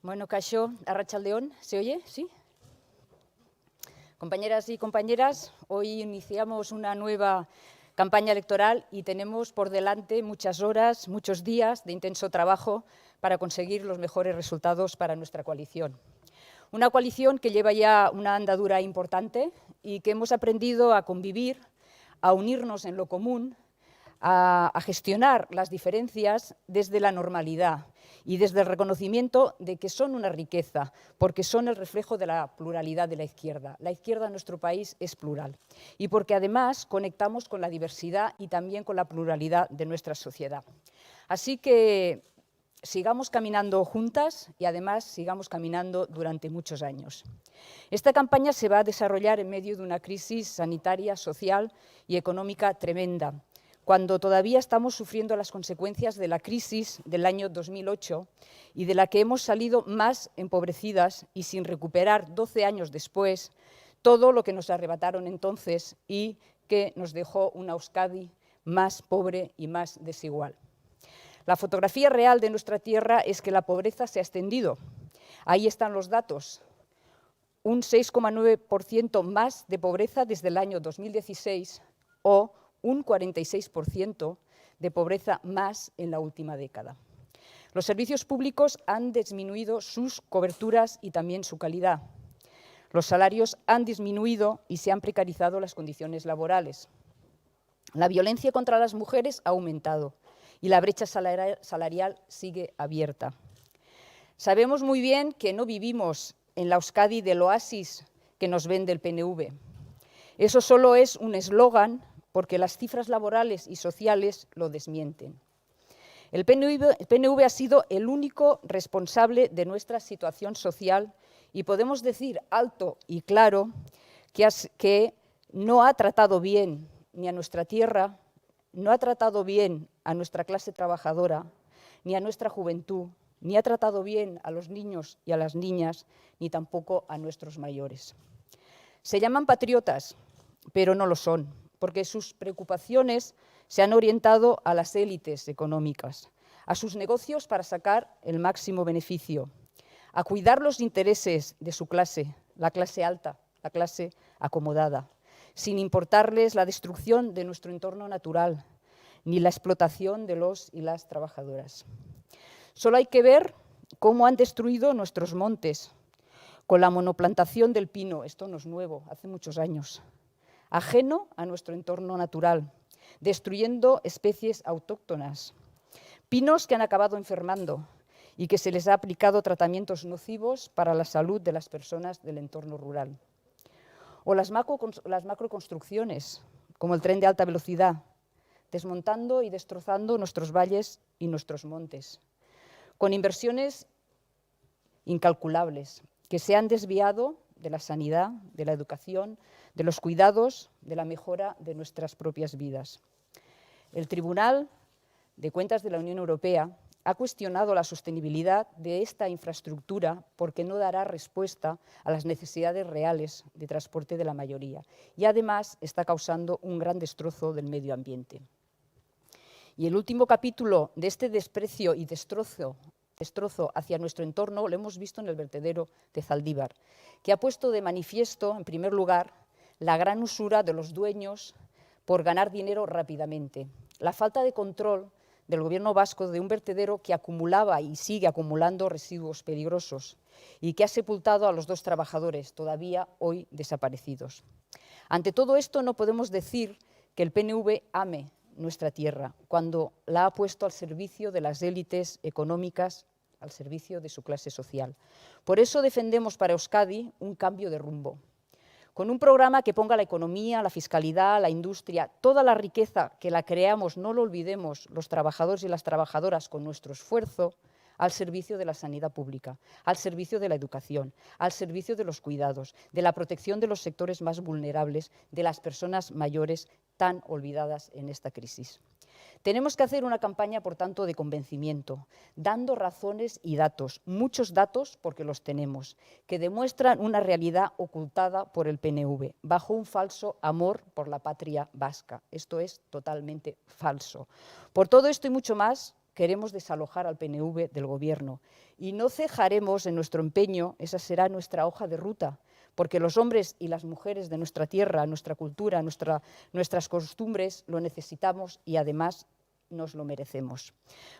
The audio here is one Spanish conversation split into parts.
Bueno, Caixo, Arratsaldeon, ¿se oye? ¿Sí? Compañeras y compañeras, hoy iniciamos una nueva campaña electoral y tenemos por delante muchas horas, muchos días de intenso trabajo para conseguir los mejores resultados para nuestra coalición. Una coalición que lleva ya una andadura importante y que hemos aprendido a convivir, a unirnos en lo común, a gestionar las diferencias desde la normalidad y desde el reconocimiento de que son una riqueza, porque son el reflejo de la pluralidad de la izquierda. La izquierda en nuestro país es plural y porque además conectamos con la diversidad y también con la pluralidad de nuestra sociedad. Así que sigamos caminando juntas y además sigamos caminando durante muchos años. Esta campaña se va a desarrollar en medio de una crisis sanitaria, social y económica tremenda, cuando todavía estamos sufriendo las consecuencias de la crisis del año 2008 y de la que hemos salido más empobrecidas y sin recuperar 12 años después todo lo que nos arrebataron entonces y que nos dejó una Euskadi más pobre y más desigual. La fotografía real de nuestra tierra es que la pobreza se ha extendido. Ahí están los datos. Un 6,9% más de pobreza desde el año 2016 o un 46% de pobreza más en la última década. Los servicios públicos han disminuido sus coberturas y también su calidad. Los salarios han disminuido y se han precarizado las condiciones laborales. La violencia contra las mujeres ha aumentado y la brecha salarial sigue abierta. Sabemos muy bien que no vivimos en la Euskadi del oasis que nos vende el PNV. Eso solo es un eslogan porque las cifras laborales y sociales lo desmienten. El PNV ha sido el único responsable de nuestra situación social y podemos decir alto y claro que no ha tratado bien ni a nuestra tierra, no ha tratado bien a nuestra clase trabajadora, ni a nuestra juventud, ni ha tratado bien a los niños y a las niñas, ni tampoco a nuestros mayores. Se llaman patriotas, pero no lo son, porque sus preocupaciones se han orientado a las élites económicas, a sus negocios para sacar el máximo beneficio, a cuidar los intereses de su clase, la clase alta, la clase acomodada, sin importarles la destrucción de nuestro entorno natural, ni la explotación de los y las trabajadoras. Solo hay que ver cómo han destruido nuestros montes, con la monoplantación del pino, esto no es nuevo, hace muchos años, ajeno a nuestro entorno natural, destruyendo especies autóctonas, pinos que han acabado enfermando y que se les ha aplicado tratamientos nocivos para la salud de las personas del entorno rural. O las macroconstrucciones, como el tren de alta velocidad, desmontando y destrozando nuestros valles y nuestros montes, con inversiones incalculables que se han desviado de la sanidad, de la educación, de los cuidados, de la mejora de nuestras propias vidas. El Tribunal de Cuentas de la Unión Europea ha cuestionado la sostenibilidad de esta infraestructura porque no dará respuesta a las necesidades reales de transporte de la mayoría y además está causando un gran destrozo del medio ambiente. Y el último capítulo de este desprecio y destrozo hacia nuestro entorno lo hemos visto en el vertedero de Zaldívar, que ha puesto de manifiesto, en primer lugar, la gran usura de los dueños por ganar dinero rápidamente, la falta de control del Gobierno vasco de un vertedero que acumulaba y sigue acumulando residuos peligrosos y que ha sepultado a los 2 trabajadores, todavía hoy desaparecidos. Ante todo esto no podemos decir que el PNV ame nuestra tierra, cuando la ha puesto al servicio de las élites económicas, al servicio de su clase social. Por eso defendemos para Euskadi un cambio de rumbo, con un programa que ponga la economía, la fiscalidad, la industria, toda la riqueza que la creamos, no lo olvidemos, los trabajadores y las trabajadoras con nuestro esfuerzo, al servicio de la sanidad pública, al servicio de la educación, al servicio de los cuidados, de la protección de los sectores más vulnerables, de las personas mayores tan olvidadas en esta crisis. Tenemos que hacer una campaña, por tanto, de convencimiento, dando razones y datos, muchos datos porque los tenemos, que demuestran una realidad ocultada por el PNV, bajo un falso amor por la patria vasca. Esto es totalmente falso. Por todo esto y mucho más, queremos desalojar al PNV del Gobierno y no cejaremos en nuestro empeño, esa será nuestra hoja de ruta, porque los hombres y las mujeres de nuestra tierra, nuestra cultura, nuestras costumbres lo necesitamos y además nos lo merecemos.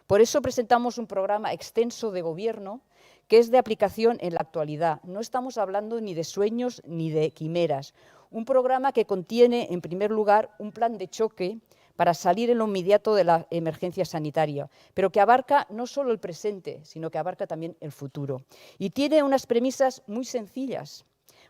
Por eso presentamos un programa extenso de gobierno que es de aplicación en la actualidad. No estamos hablando ni de sueños ni de quimeras. Un programa que contiene, en primer lugar, un plan de choque para salir en lo inmediato de la emergencia sanitaria, pero que abarca no solo el presente, sino que abarca también el futuro. Y tiene unas premisas muy sencillas.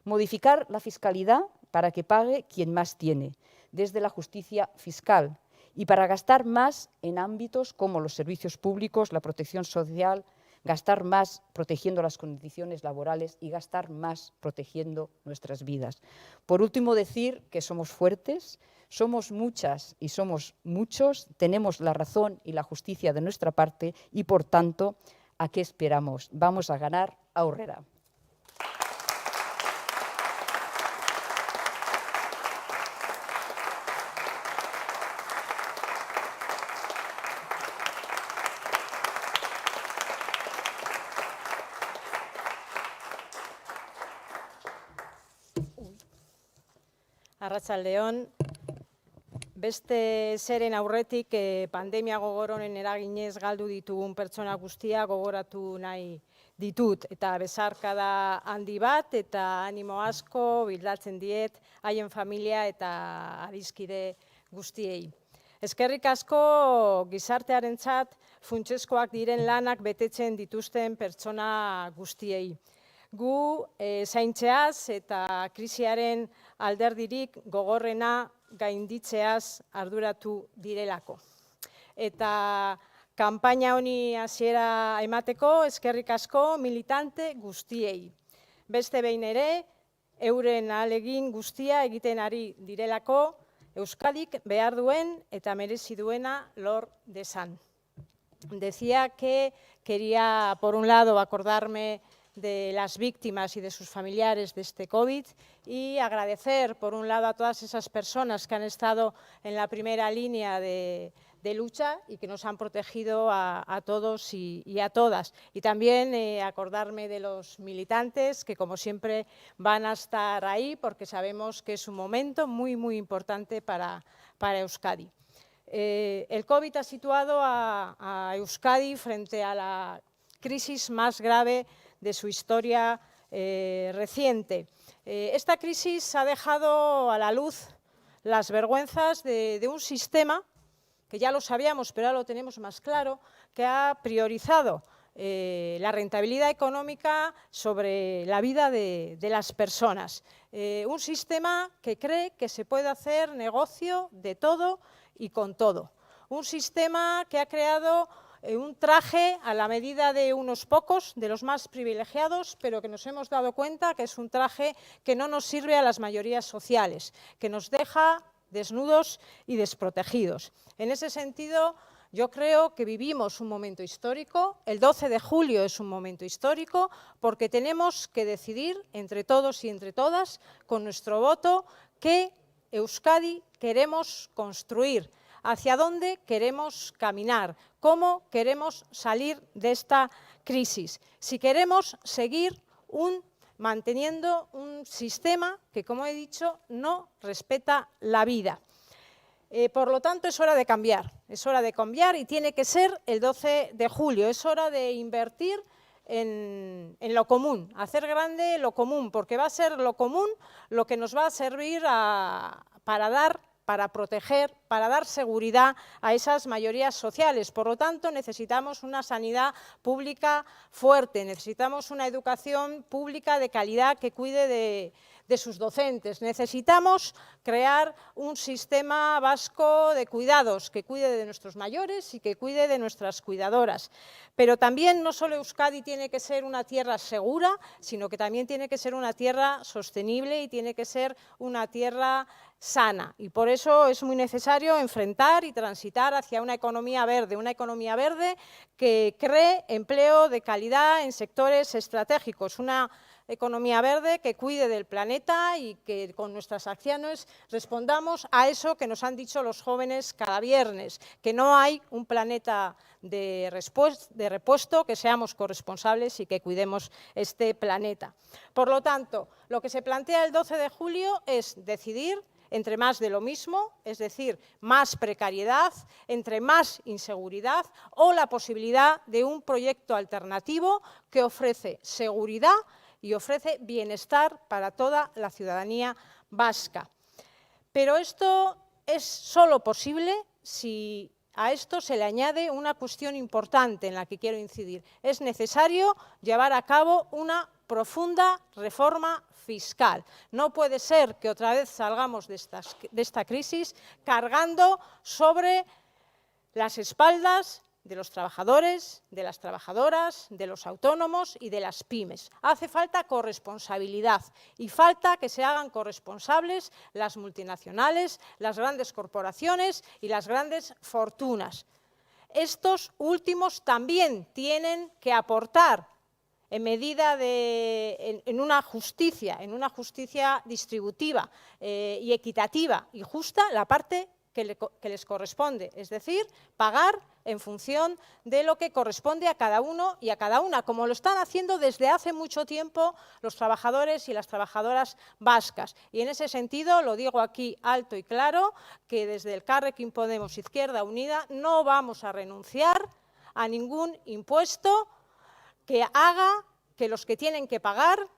Modificar la fiscalidad para que pague quien más tiene, desde la justicia fiscal, y para gastar más en ámbitos como los servicios públicos, la protección social, gastar más protegiendo las condiciones laborales y gastar más protegiendo nuestras vidas. Por último, decir que somos fuertes, somos muchas y somos muchos, tenemos la razón y la justicia de nuestra parte y, por tanto, ¿a qué esperamos? Vamos a ganar aurrera. Arratsaldeon, beste zeren aurretik pandemia gogor honen eraginez galdu ditugun pertsona guztia gogoratu nahi ditut. Eta besarkada handi bat eta animo asko bildatzen diet haien familia eta adiskide guztiei. Eskerrik asko gizartearentzat funtsezkoak diren lanak betetzen dituzten pertsona guztiei. Gu zaintzeaz eta krisiaren alderdirik gogorrena gainditzeaz arduratu direlako. Eta kanpaina honi hasiera emateko eskerrik asko militante guztiei. Beste behin ere, euren ahalegin guztia egiten ari direlako Euskadik behar duen eta merezi duena lor dezan. Decía que quería, por un lado, acordarme de las víctimas y de sus familiares de este COVID y agradecer, por un lado, a todas esas personas que han estado en la primera línea de lucha y que nos han protegido a todos y a todas. Y también acordarme de los militantes que, como siempre, van a estar ahí porque sabemos que es un momento muy, muy importante para Euskadi. El COVID ha situado a Euskadi frente a la crisis más grave de su historia reciente. Esta crisis ha dejado a la luz las vergüenzas de un sistema, que ya lo sabíamos, pero ahora lo tenemos más claro, que ha priorizado la rentabilidad económica sobre la vida de las personas. Un sistema que cree que se puede hacer negocio de todo y con todo. Un sistema que ha creado un traje a la medida de unos pocos, de los más privilegiados, pero que nos hemos dado cuenta que es un traje que no nos sirve a las mayorías sociales, que nos deja desnudos y desprotegidos. En ese sentido, yo creo que vivimos un momento histórico. El 12 de julio es un momento histórico porque tenemos que decidir entre todos y entre todas, con nuestro voto, qué Euskadi queremos construir, hacia dónde queremos caminar, cómo queremos salir de esta crisis. Si queremos seguir manteniendo un sistema que, como he dicho, no respeta la vida. Por lo tanto, es hora de cambiar y tiene que ser el 12 de julio. Es hora de invertir en lo común, hacer grande lo común, porque va a ser lo común lo que nos va a servir para proteger, para dar seguridad a esas mayorías sociales. Por lo tanto, necesitamos una sanidad pública fuerte, necesitamos una educación pública de calidad que cuide de sus docentes. Necesitamos crear un sistema vasco de cuidados que cuide de nuestros mayores y que cuide de nuestras cuidadoras. Pero también no solo Euskadi tiene que ser una tierra segura, sino que también tiene que ser una tierra sostenible y tiene que ser una tierra sana. Y por eso es muy necesario enfrentar y transitar hacia una economía verde que cree empleo de calidad en sectores estratégicos, una economía verde, que cuide del planeta y que con nuestras acciones respondamos a eso que nos han dicho los jóvenes cada viernes, que no hay un planeta de repuesto, que seamos corresponsables y que cuidemos este planeta. Por lo tanto, lo que se plantea el 12 de julio es decidir entre más de lo mismo, es decir, más precariedad, entre más inseguridad o la posibilidad de un proyecto alternativo que ofrece seguridad y ofrece bienestar para toda la ciudadanía vasca. Pero esto es solo posible si a esto se le añade una cuestión importante en la que quiero incidir. Es necesario llevar a cabo una profunda reforma fiscal. No puede ser que otra vez salgamos de esta crisis cargando sobre las espaldas de los trabajadores, de las trabajadoras, de los autónomos y de las pymes. Hace falta corresponsabilidad y falta que se hagan corresponsables las multinacionales, las grandes corporaciones y las grandes fortunas. Estos últimos también tienen que aportar en medida en una justicia distributiva y equitativa y justa la parte que les corresponde, es decir, pagar en función de lo que corresponde a cada uno y a cada una, como lo están haciendo desde hace mucho tiempo los trabajadores y las trabajadoras vascas. Y en ese sentido, lo digo aquí alto y claro, que desde el Elkarrekin Podemos Izquierda Unida no vamos a renunciar a ningún impuesto que haga que los que tienen que pagar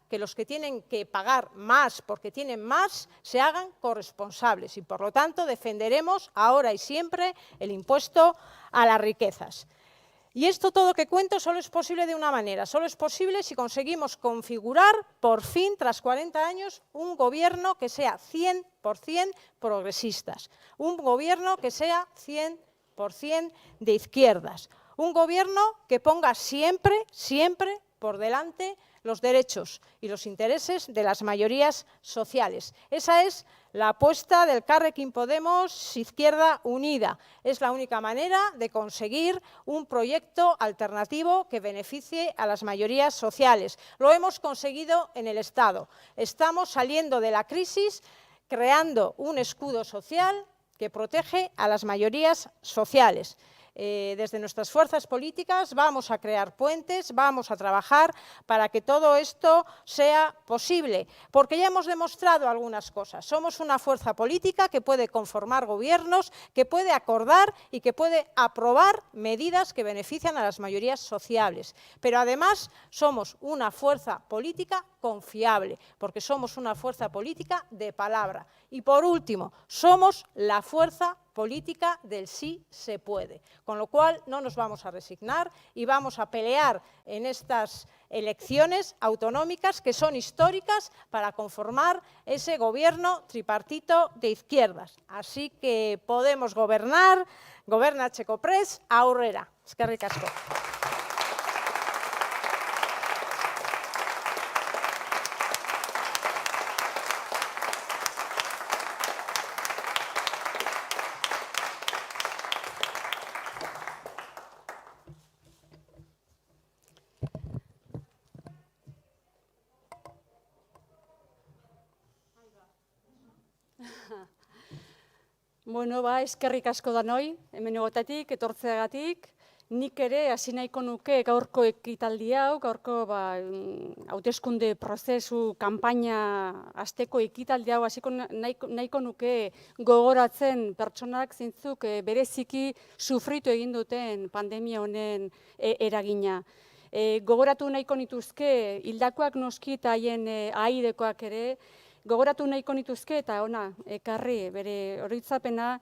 más porque tienen más, se hagan corresponsables y, por lo tanto, defenderemos ahora y siempre el impuesto a las riquezas. Y esto todo que cuento solo es posible de una manera, solo es posible si conseguimos configurar, por fin, tras 40 años, un gobierno que sea 100% progresista, un gobierno que sea 100% de izquierdas, un gobierno que ponga siempre por delante los derechos y los intereses de las mayorías sociales. Esa es la apuesta del Elkarrekin Podemos Izquierda Unida. Es la única manera de conseguir un proyecto alternativo que beneficie a las mayorías sociales. Lo hemos conseguido en el Estado. Estamos saliendo de la crisis creando un escudo social que protege a las mayorías sociales. Desde nuestras fuerzas políticas vamos a crear puentes, vamos a trabajar para que todo esto sea posible, porque ya hemos demostrado algunas cosas. Somos una fuerza política que puede conformar gobiernos, que puede acordar y que puede aprobar medidas que benefician a las mayorías sociales. Pero además somos una fuerza política confiable, porque somos una fuerza política de palabra. Y por último, somos la fuerza política del sí se puede, con lo cual no nos vamos a resignar y vamos a pelear en estas elecciones autonómicas que son históricas para conformar ese gobierno tripartito de izquierdas. Así que podemos gobernar, goberna Txekopres, aurrera. Eskerrik asko. Bueno, eskerrik asko danoi, hemen egotetik, etortzeagatik. Nik ere hasi nahiko nuke gaurko ekitaldi hau, gaurko hauteskunde prozesu kanpaina hasteko ekitaldi hau hasiko nahiko nuke gogoratzen pertsonak zeintzuk bereziki sufritu egin duten pandemia honen eragina. Gogoratu nahiko nituzke hildakoak noski eta haien ahaidekoak ere, gogoratu nahiko nituzke eta ona ekarri bere oroitzapena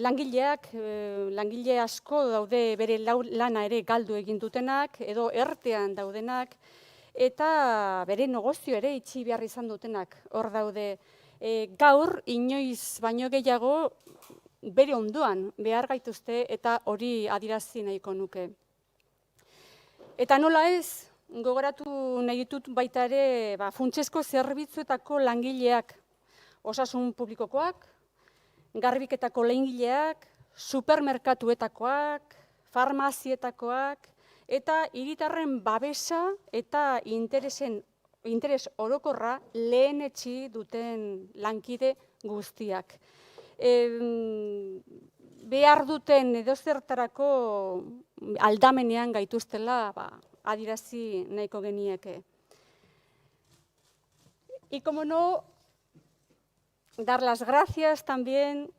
langile asko daude bere lana ere galdu egin dutenak edo ertean daudenak eta bere negozio ere itxi behar izan dutenak hor daude. Gaur inoiz baino gehiago bere ondoan behar gaituzte eta hori adierazi nahiko nuke. Eta nola ez? Gogoratu nahi ditut baita ere funtsezko zerbitzuetako langileak, osasun publikokoak, garbiketako langileak, supermerkatuetakoak, farmazietakoak, eta hiritarren babesa eta interes orokorra lehenetsi duten lankide guztiak. Behar duten edozertarako aldamenean gaituztela adierazi nahiko genieke. Y como no, dar las gracias también,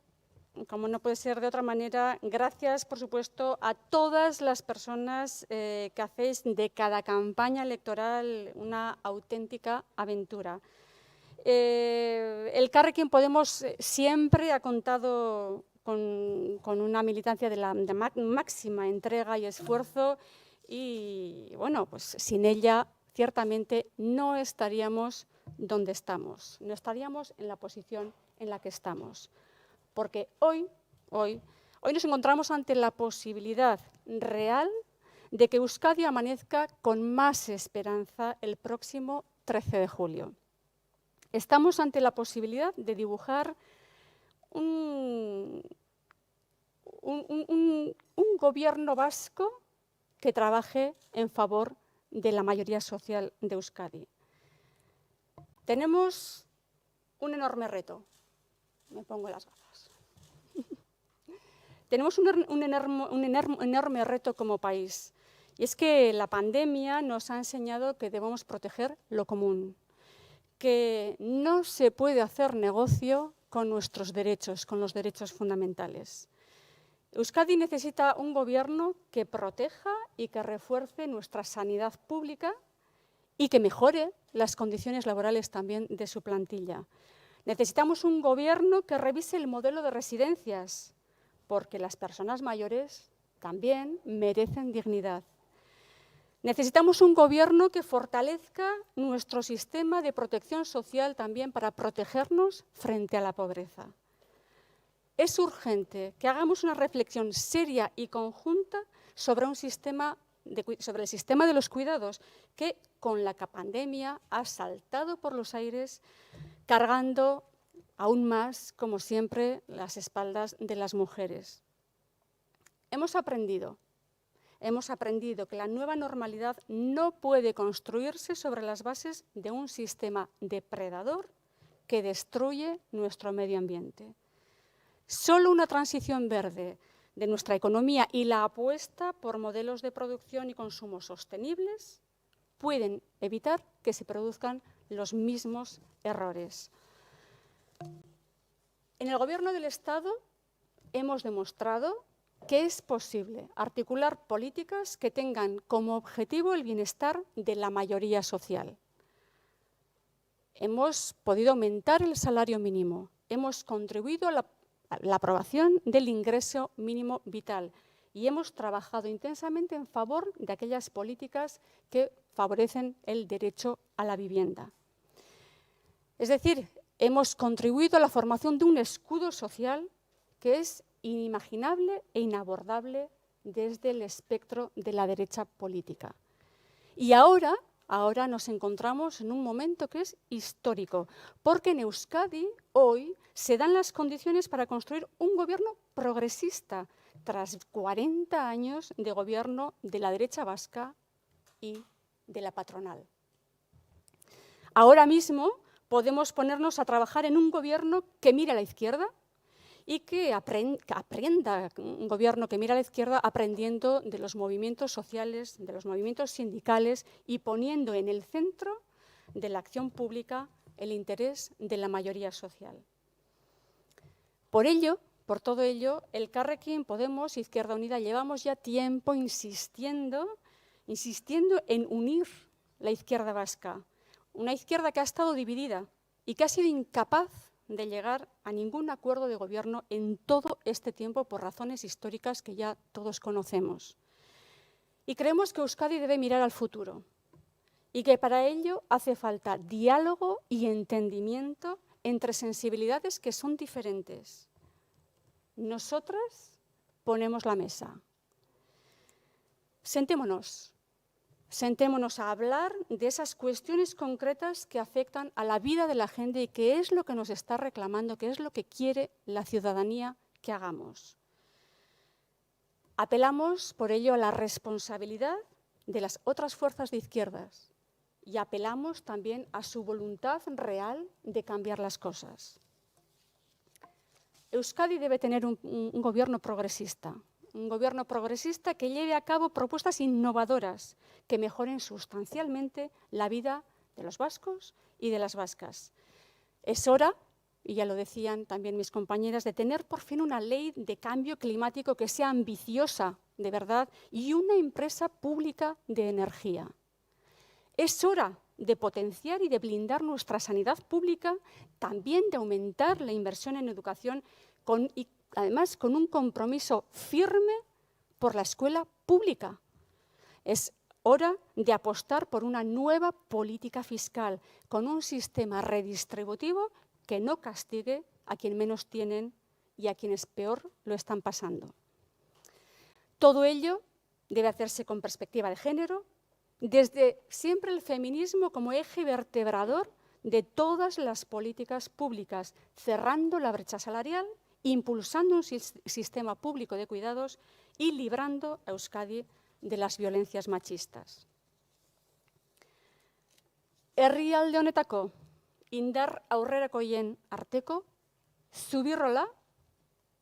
como no puede ser de otra manera, gracias, por supuesto, a todas las personas que hacéis de cada campaña electoral una auténtica aventura. Elkarrekin Podemos siempre ha contado con una militancia de máxima entrega y esfuerzo y, bueno, pues sin ella ciertamente no estaríamos donde estamos, no estaríamos en la posición en la que estamos. Porque hoy nos encontramos ante la posibilidad real de que Euskadi amanezca con más esperanza el próximo 13 de julio. Estamos ante la posibilidad de dibujar un gobierno vasco que trabaje en favor de la mayoría social de Euskadi. Tenemos un enorme reto. Me pongo las gafas. Tenemos un enorme reto como país, y es que la pandemia nos ha enseñado que debemos proteger lo común, que no se puede hacer negocio con nuestros derechos, con los derechos fundamentales. Euskadi necesita un gobierno que proteja y que refuerce nuestra sanidad pública y que mejore las condiciones laborales también de su plantilla. Necesitamos un gobierno que revise el modelo de residencias, porque las personas mayores también merecen dignidad. Necesitamos un gobierno que fortalezca nuestro sistema de protección social también para protegernos frente a la pobreza. Es urgente que hagamos una reflexión seria y conjunta sobre el sistema de los cuidados, que con la pandemia ha saltado por los aires, cargando aún más, como siempre, las espaldas de las mujeres. Hemos aprendido que la nueva normalidad no puede construirse sobre las bases de un sistema depredador que destruye nuestro medio ambiente. Solo una transición verde de nuestra economía y la apuesta por modelos de producción y consumo sostenibles pueden evitar que se produzcan los mismos errores. En el Gobierno del Estado hemos demostrado que es posible articular políticas que tengan como objetivo el bienestar de la mayoría social. Hemos podido aumentar el salario mínimo, hemos contribuido a la aprobación del ingreso mínimo vital y hemos trabajado intensamente en favor de aquellas políticas que favorecen el derecho a la vivienda. Es decir, hemos contribuido a la formación de un escudo social que es inimaginable e inabordable desde el espectro de la derecha política. Y ahora nos encontramos en un momento que es histórico, porque en Euskadi hoy se dan las condiciones para construir un gobierno progresista tras 40 años de gobierno de la derecha vasca y de la patronal. Ahora mismo podemos ponernos a trabajar en un gobierno que mire a la izquierda y que aprenda, un gobierno que mira a la izquierda aprendiendo de los movimientos sociales, de los movimientos sindicales y poniendo en el centro de la acción pública el interés de la mayoría social. Por todo ello, Elkarrekin Podemos, Izquierda Unida, llevamos ya tiempo insistiendo en unir la izquierda vasca, una izquierda que ha estado dividida y que ha sido incapaz de llegar a ningún acuerdo de gobierno en todo este tiempo por razones históricas que ya todos conocemos. Y creemos que Euskadi debe mirar al futuro y que para ello hace falta diálogo y entendimiento entre sensibilidades que son diferentes. Nosotras ponemos la mesa. Sentémonos a hablar de esas cuestiones concretas que afectan a la vida de la gente y qué es lo que nos está reclamando, qué es lo que quiere la ciudadanía que hagamos. Apelamos, por ello, a la responsabilidad de las otras fuerzas de izquierdas y apelamos también a su voluntad real de cambiar las cosas. Euskadi debe tener un gobierno progresista que lleve a cabo propuestas innovadoras que mejoren sustancialmente la vida de los vascos y de las vascas. Es hora, y ya lo decían también mis compañeras, de tener por fin una ley de cambio climático que sea ambiciosa, de verdad, y una empresa pública de energía. Es hora de potenciar y de blindar nuestra sanidad pública, también de aumentar la inversión en educación y además con un compromiso firme por la escuela pública. Es hora de apostar por una nueva política fiscal con un sistema redistributivo que no castigue a quien menos tienen y a quienes peor lo están pasando. Todo ello debe hacerse con perspectiva de género, desde siempre el feminismo como eje vertebrador de todas las políticas públicas, cerrando la brecha salarial, impulsando un sistema público de cuidados y librando a Euskadi de las violencias machistas. Herrialde honetako indar aurrerakoien arteko zubirrola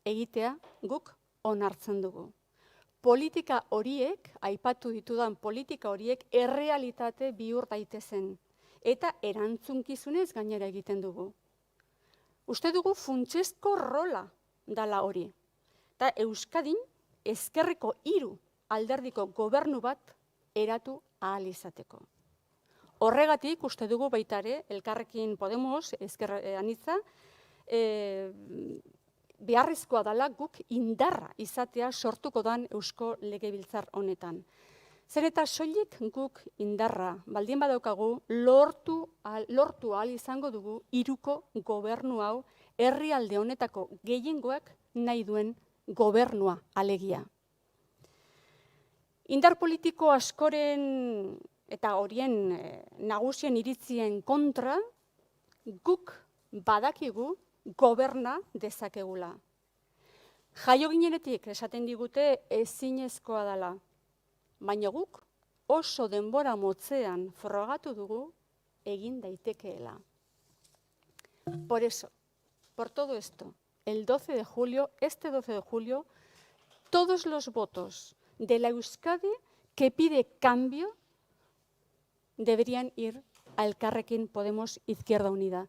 egitea guk onartzen dugu. Politika horiek, aipatu ditudan politika horiek, errealitate bihur daitezen eta erantzunkizunez gainera egiten dugu. Uste dugu funtsezko rola dala hori. Eta Euskadin ezkerreko 3 alderdiko gobernu bat eratu ahal izateko. Horregatik uste dugu baita ere, Elkarrekin Podemos, Ezker Anitza, beharrezkoa dela guk indarra izatea sortuko dan Eusko Legebiltzar honetan. Zer eta soilik guk indarra baldin badaukagu lortu ahal izango dugu 3ko gobernu hau herrialde honetako gehiengoak nahi duen gobernua alegia. Indar politiko askoren eta horien nagusien iritzien kontra guk badakigu goberna dezakegula. Jaio ginenetik esaten digute ezinezkoa dela, baina guk oso denbora motzean frogatu dugu egin daitekeela. Por eso, por todo esto, el 12 de julio, este 12 de julio, todos los votos de la Euskadi que pide cambio deberían ir a Elkarrekin Podemos Izquierda Unida.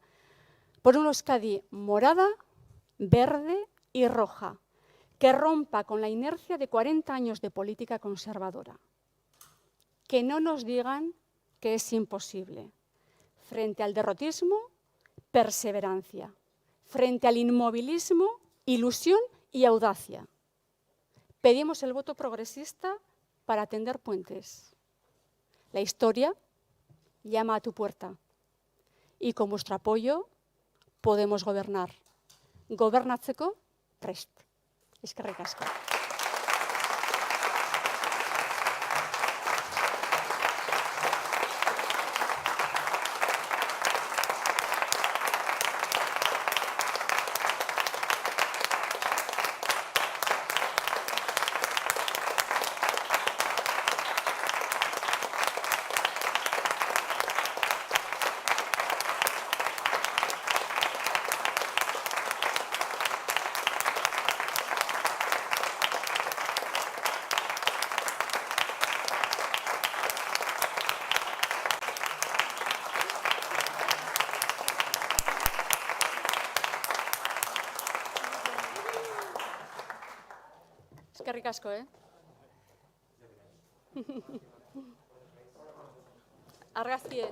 Por una Euskadi morada, verde y roja, que rompa con la inercia de 40 años de política conservadora. Que no nos digan que es imposible. Frente al derrotismo, perseverancia. Frente al inmovilismo, ilusión y audacia. Pedimos el voto progresista para tender puentes. La historia llama a tu puerta y con vuestro apoyo podemos gobernar. Gobernatzeko prest. Eskerrik asko. Eskerrik asko, Argazkie.